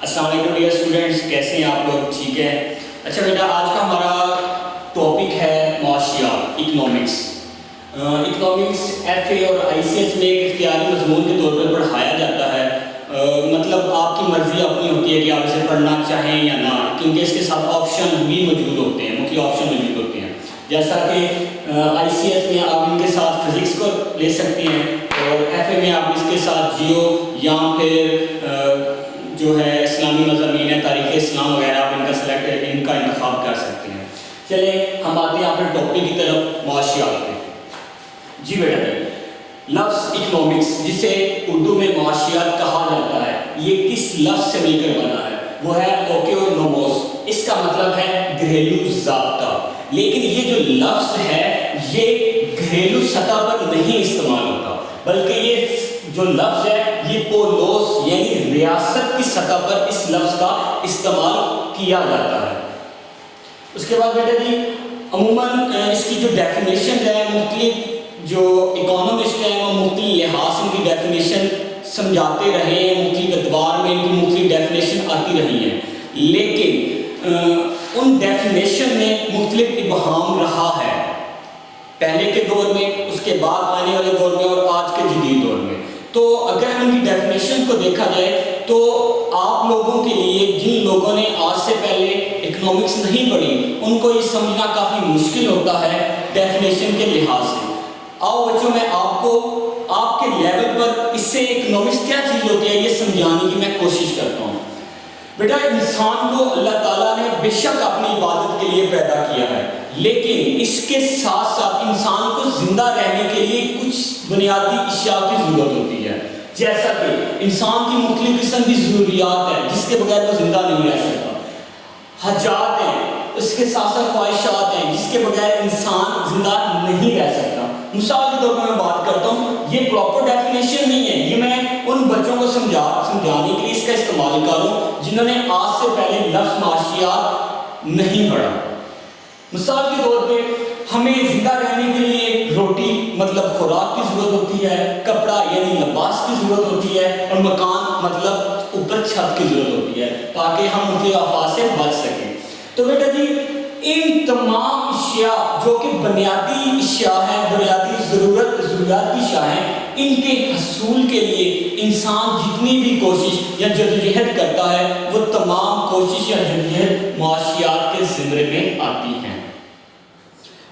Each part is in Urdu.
السلام علیکم ڈیئر اسٹوڈنٹس، کیسے ہیں آپ لوگ؟ ٹھیک ہے۔ اچھا بیٹا، آج کا ہمارا ٹاپک ہے معاشیات، اکنامکس۔ اکنامکس ایف اے اور آئی سی ایس میں ایک اختیاری مضمون کے طور پر پڑھایا جاتا ہے۔ مطلب آپ کی مرضی اپنی ہوتی ہے کہ آپ اسے پڑھنا چاہیں یا نہ، کیونکہ اس کے ساتھ آپشن بھی موجود ہوتے ہیں، مختلف آپشن موجود ہوتے ہیں۔ جیسا کہ آئی سی ایس میں آپ ان کے ساتھ فزکس کو لے سکتے ہیں، اور ایف اے میں آپ اس کے ساتھ جیو یا پھر جو ہے اسلامی مضامین ہے، تاریخ اسلام وغیرہ، آپ ان کا انتخاب کر سکتے ہیں۔ چلیں ہم آتے ہیں اپنے ٹاپک کی طرف، معاشیات پہ۔ جی بیٹا، لفظ اکنامکس، جسے اردو میں معاشیات کہا جاتا ہے، یہ کس لفظ سے مل کر بنا ہے؟ وہ ہے اوکیونوموس۔ اس کا مطلب ہے گھریلو ضابطہ، لیکن یہ جو لفظ ہے یہ گھریلو سطح پر نہیں استعمال ہوتا، بلکہ یہ جو لفظ ہے یہ پولوس یعنی ریاست کی سطح پر اس لفظ کا استعمال کیا جاتا ہے۔ اس کے بعد بیٹا جی، عموماً اس کی جو ڈیفینیشن ہے، مختلف جو اکانومسٹ ہیں وہ مختلف لحاظ سے ان کی ڈیفینیشن سمجھاتے رہے ہیں، مختلف ادوار میں ان کی مختلف ڈیفینیشن آتی رہی ہیں، لیکن ان ڈیفینیشن میں مختلف ابہام رہا ہے، پہلے کے دور میں، اس کے بعد آنے والے دور میں اور آج کے جدید دور میں۔ تو اگر ہم ان کی ڈیفینیشن کو دیکھا جائے تو آپ لوگوں کے لیے، جن لوگوں نے آج سے پہلے اکنامکس نہیں پڑھی، ان کو یہ سمجھنا کافی مشکل ہوتا ہے ڈیفینیشن کے لحاظ سے۔ آؤ بچوں، میں آپ کو آپ کے لیول پر اس سے اکنامکس کیا چیز ہوتی ہے یہ سمجھانے کی میں کوشش کرتا ہوں۔ بیٹا، انسان کو اللہ تعالیٰ نے بے شک اپنی عبادت کے لیے پیدا کیا ہے، لیکن اس کے ساتھ ساتھ انسان کو زندہ رہنے کے لیے کچھ بنیادی اشیاء کی ضرورت ہوتی ہے، جیسا کہ انسان کی مختلف قسم کی ضروریات ہیں جس کے بغیر وہ زندہ نہیں رہ سکتا، حاجات ہیں، اس کے ساتھ ساتھ خواہشات ہیں جس کے بغیر انسان زندہ نہیں رہ سکتا۔ مثال کے طور پر میں بات کرتا ہوں، یہ پراپر ڈیفینیشن نہیں ہے، یہ میں ان بچوں کو سمجھانے کے لیے اس کا استعمال کروں جنہوں نے آج سے پہلے لفظ معاشیات نہیں پڑھا۔ مثال کے طور پہ ہمیں زندہ رہنے کے لیے روٹی مطلب خوراک کی ضرورت ہوتی ہے، کپڑا یعنی لباس کی ضرورت ہوتی ہے، اور مکان مطلب اوپر چھت کی ضرورت ہوتی ہے تاکہ ہم مختلف آفات سے بچ سکیں۔ تو بیٹا جی، ان تمام اشیاء جو کہ بنیادی اشیاء ہیں، بنیادی ضروریات کی اشیاء ہیں، ان کے حصول کے لیے انسان جتنی بھی کوشش یا جدوجہد کرتا ہے، وہ تمام کوشش یا جدوجہد معاشیات کے زمرے میں آتی ہیں۔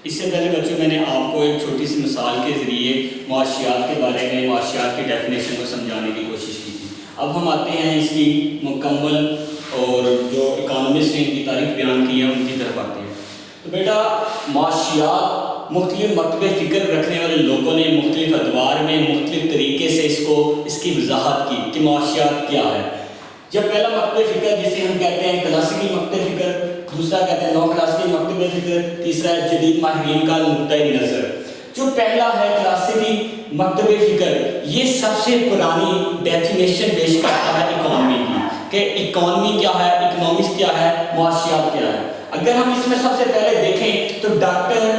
اس سے پہلے بچوں میں نے آپ کو ایک چھوٹی سی مثال کے ذریعے معاشیات کے بارے میں، معاشیات کی ڈیفینیشن کو سمجھانے کی کوشش کی تھی۔ اب ہم آتے ہیں اس کی مکمل اور جو اکانومسٹ نے ان کی تاریخ بیان کی ہے ان کی طرف آتے ہیں۔ تو بیٹا، معاشیات مختلف مکتب فکر رکھنے والے لوگوں نے مختلف ادوار میں مختلف طریقے سے اس کی وضاحت کی کہ معاشیات کیا ہے۔ جب پہلا مکتب فکر جسے ہم کہتے ہیں کلاسیکی مکتب فکر، دوسرا کہتے ہیں نو کلاسیکی مکتب فکر، تیسرا ہے جدید ماہرین کا نقطۂ نظر۔ جو پہلا ہے کلاسیکی مکتب فکر، یہ سب سے پرانی ڈیفینیشن پیش کرتا ہے اکانومی کی، کہ اکانومی کیا ہے، اکنامکس کیا ہے، معاشیات کیا ہے۔ اگر ہم اس میں سب سے پہلے دیکھیں تو ڈاکٹر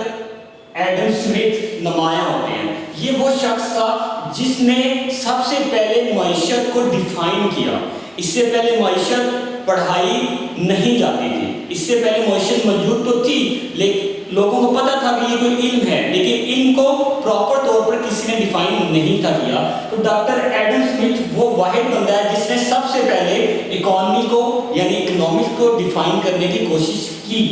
ایڈم سمتھ نمایاں ہوتے ہیں۔ یہ وہ شخص تھا جس نے سب سے پہلے معیشت کو ڈیفائن کیا۔ اس سے پہلے معیشت پڑھائی نہیں جاتی تھی، اس سے پہلے معیشت موجود تو تھی لیکن لوگوں کو پتا تھا کہ یہ کوئی علم ہے، لیکن علم کو پراپر طور پر کسی نے ڈیفائن نہیں تھا کیا۔ تو ڈاکٹر ایڈم سمتھ وہ واحد بندہ ہے جس نے سب سے پہلے اکانومی کو یعنی اکنامکس کو ڈیفائن کرنے کی کوشش کی۔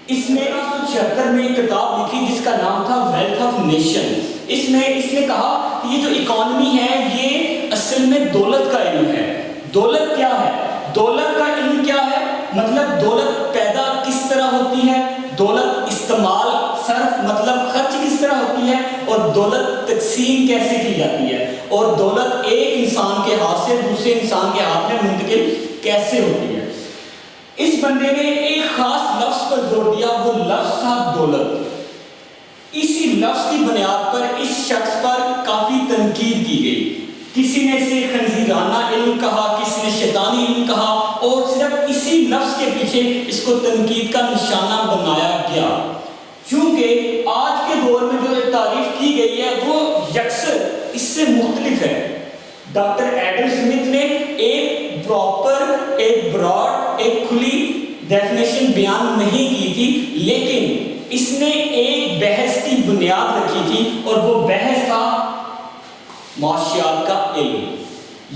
اس نے 1976 میں ایک کتاب لکھی جس کا نام تھا ویلتھ آف نیشن۔ اس میں اس نے کہا کہ یہ جو اکانومی ہے یہ اصل میں دولت کا علم ہے۔ دولت کیا ہے؟ دولت کا علم کیا ہے؟ مطلب دولت پیدا کس طرح ہوتی ہے، دولت استعمال صرف مطلب خرچ کس طرح ہوتی ہے، اور دولت تقسیم کیسے کی جاتی ہے، اور دولت ایک انسان کے ہاتھ سے دوسرے انسان کے ہاتھ میں منتقل کیسے ہوتی ہے۔ اس بندے نے ایک خاص لفظ پر زور دیا، وہ لفظ تھا دولت۔ اسی لفظ کی بنیاد پر اس شخص پر کافی تنقید کی گئی۔ کسی نے اسے خنزیرانہ علم کہا، کسی نے شیطانی علم کہا، اور صرف اسی لفظ کے پیچھے اس کو تنقید کا نشانہ بنایا گیا۔ چونکہ آج کے دور میں جو تعریف کی گئی ہے وہ یکسر اس سے مختلف ہے۔ ڈاکٹر ایڈم سمتھ نے ایک پراپر ایک براڈ ایک کھلی ڈیفینیشن بیان نہیں کی تھی، لیکن اس نے ایک بحث کی بنیاد رکھی تھی، اور وہ بحث تھا معاشیات کا علم۔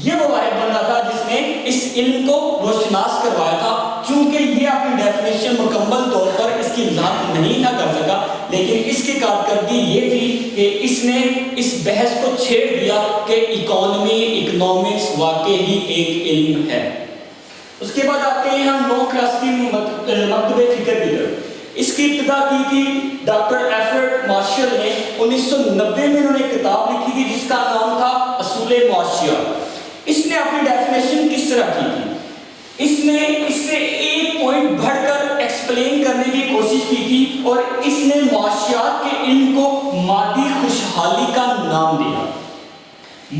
یہ وہ واحد بندہ تھا جس نے اس علم کو روشناس کروایا تھا، کیونکہ یہ اپنی ڈیفینیشن مکمل طور پر اس کی وضاحت نہیں تھا کر سکا، لیکن اس کی کارکردگی یہ تھی کہ اس نے اس بحث کو چھیڑ دیا کہ اکانومی اکنامکس واقعی ہی ایک علم ہے۔ اس کے بعد آتے ہیں ہم 9 کلاسیکی مکتب فکر کی طرف۔ اس کی ابتدا کی تھی ڈاکٹر ایلفریڈ مارشل نے 1990 میں، انہوں نے ایک کتاب لکھی تھی جس کا نام تھا اصول معاشیات۔ اس نے اپنی ڈیفینیشن کس طرح کی تھی؟ اس نے اس سے ایک پوائنٹ بڑھ کر ایکسپلین کرنے کی کوشش کی تھی، اور اس نے معاشیات کے علم کو مادی خوشحالی کا نام دیا۔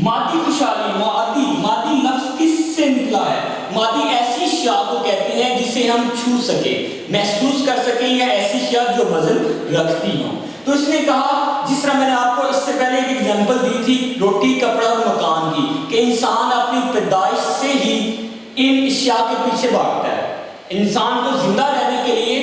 مادی خوشحالی، مادی لفظ کس سے نکلا ہے؟ مادی ایسی اشیاء کو کہتے ہیں جسے ہم چھو سکیں، محسوس کر سکیں، یا ایسی اشیاء جو وزن رکھتی ہوں۔ تو اس نے کہا، جس طرح میں نے آپ کو اس سے پہلے ایک ایگزامپل دی تھی روٹی، کپڑا اور مکان کی، کہ انسان اپنی پیدائش سے ہی ان اشیاء کے پیچھے بھاگتا ہے۔ انسان کو زندہ رہنے کے لیے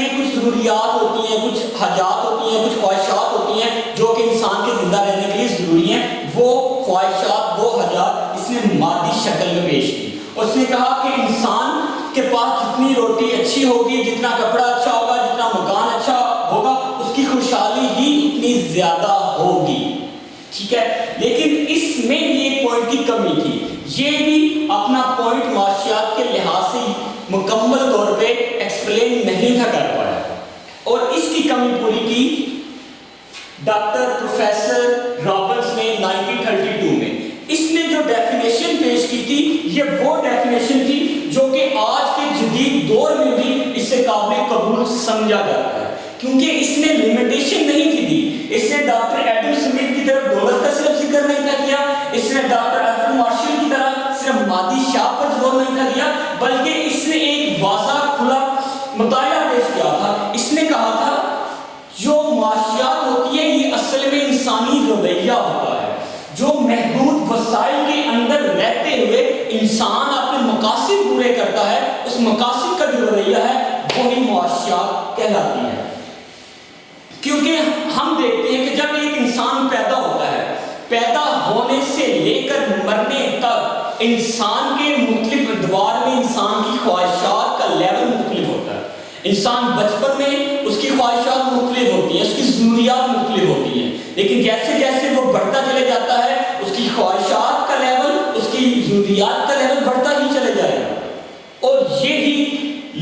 کچھ ضروریات ہوتی ہیں، کچھ حاجات ہوتی ہیں، کچھ خواہشات ہوتی ہیں جو کہ انسان کے زندہ رہنے کے لیے ضروری ہیں۔ وہ خواہشات، وہ حاجات اس نے مادی شکل میں پیش کی، اور اس نے کہا کہ انسان کے پاس جتنی روٹی اچھی ہوگی، جتنا کپڑا اچھا ہوگا، جتنا مکان اچھا ہوگا، اس کی خوشحالی ہی اتنی زیادہ ہوگی، ٹھیک ہے۔ لیکن اس میں بھی ایک پوائنٹ کی کمی تھی، یہ بھی اپنا پوائنٹ معاشیات کے لحاظ سے مکمل طور پہ ایکسپلین نہیں تھا کر پایا، اور اس کی کمی پوری کی ڈاکٹر پروفیسر رابنس نے 1932 میں۔ اس نے جو ڈیفینیشن پیش کی تھی، یہ وہ ڈیفینیشن تھی جو کہ آج کے جدید دور میں بھی اس سے قابل قبول سمجھا جاتا ہے، کیونکہ اس نے لمیٹیشن نہیں تھی دی۔ اس نے ڈاکٹر ایڈم سمتھ کی طرف دولت کا صرف ذکر نہیں تھا کیا، اس نے ڈاکٹر ایلفریڈ مارشل کی طرح صرف مادی شاہ پر زور نہیں تھا دیا، بلکہ اس نے ایک واضح کھلا مطالعہ پیش کیا تھا۔ اس نے کہا تھا جو معاشیات ہوتی ہے یہ اصل میں انسانی رویہ ہوتا ہے، جو محدود وسائل کے اندر رہتے ہوئے انسان اپنے مقاصد پورے کرتا ہے، اس مقاصد کا جو رویہ ہے وہی معاشیات کہلاتی ہے۔ کیونکہ ہم دیکھتے ہیں کہ جب ایک انسان پیدا ہوتا ہے، پیدا ہونے سے لے کر مرنے تک انسان کے مختلف ادوار میں انسان کی خواہشات کا لیول مختلف ہوتا ہے۔ انسان بچپن میں اس کی خواہشات مختلف ہوتی ہیں، اس کی ضروریات مختلف ہوتی ہیں، لیکن جیسے جیسے وہ بڑھتا چلے جاتا ہے اس کی خواہشات کا لیول، اس کی ضروریات کا لیول بڑھتا ہی چلے جائے گا، اور یہی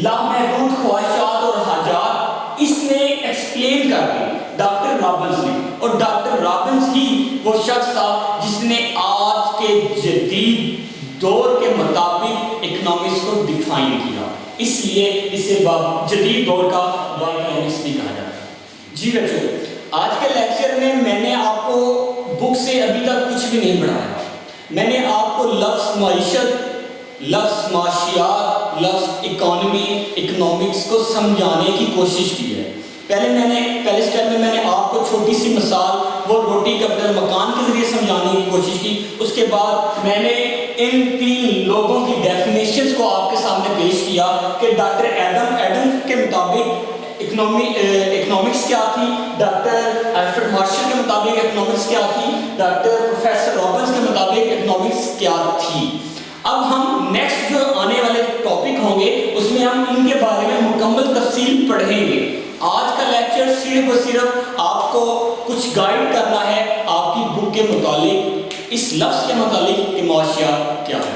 لامحدود خواہشات اور حاجات اس نے ایکسپلین کر دی ڈاکٹر رابنس نے، اور ڈاکٹر رابنس ہی وہ شخص تھا جس نے آج کے جدید دور کے مطابق اکنامکس کو ڈیفائن کیا، اس لیے اسے جدید دور کا اکنامکس بھی کہا جاتا ہے۔ جی بچوں، آج کے لیکچر میں نے آپ کو بک سے ابھی تک کچھ بھی نہیں پڑھایا، میں نے آپ کو لفظ معیشت، لفظ معاشیات، لفظ اکانومی، اکنامکس کو سمجھانے کی کوشش کی ہے۔ پہلے سٹیپ میں نے آپ کو چھوٹی سی مثال وہ روٹی کپڑے مکان کے ذریعے سمجھانے کی کوشش کی، اس کے بعد میں نے ان 3 لوگوں کی ڈیفینیشنز کو آپ کے سامنے پیش کیا کہ ڈاکٹر ایڈم کے مطابق اکنامکس کیا تھی، ڈاکٹر ایلفریڈ مارشل کے مطابق اکنامکس کیا تھی، ڈاکٹر پروفیسر رابنس کے مطابق اکنامکس کیا تھی۔ اب ہم نیکسٹ جو آنے والے ٹاپک ہوں گے اس میں ہم ان کے بارے میں مکمل تفصیل پڑھیں گے۔ آج کا لیکچر صرف اور صرف آپ کو کچھ گائیڈ کرنا ہے آپ کی بک کے متعلق، اس لفظ کے متعلق کہ معاشیات کیا ہے۔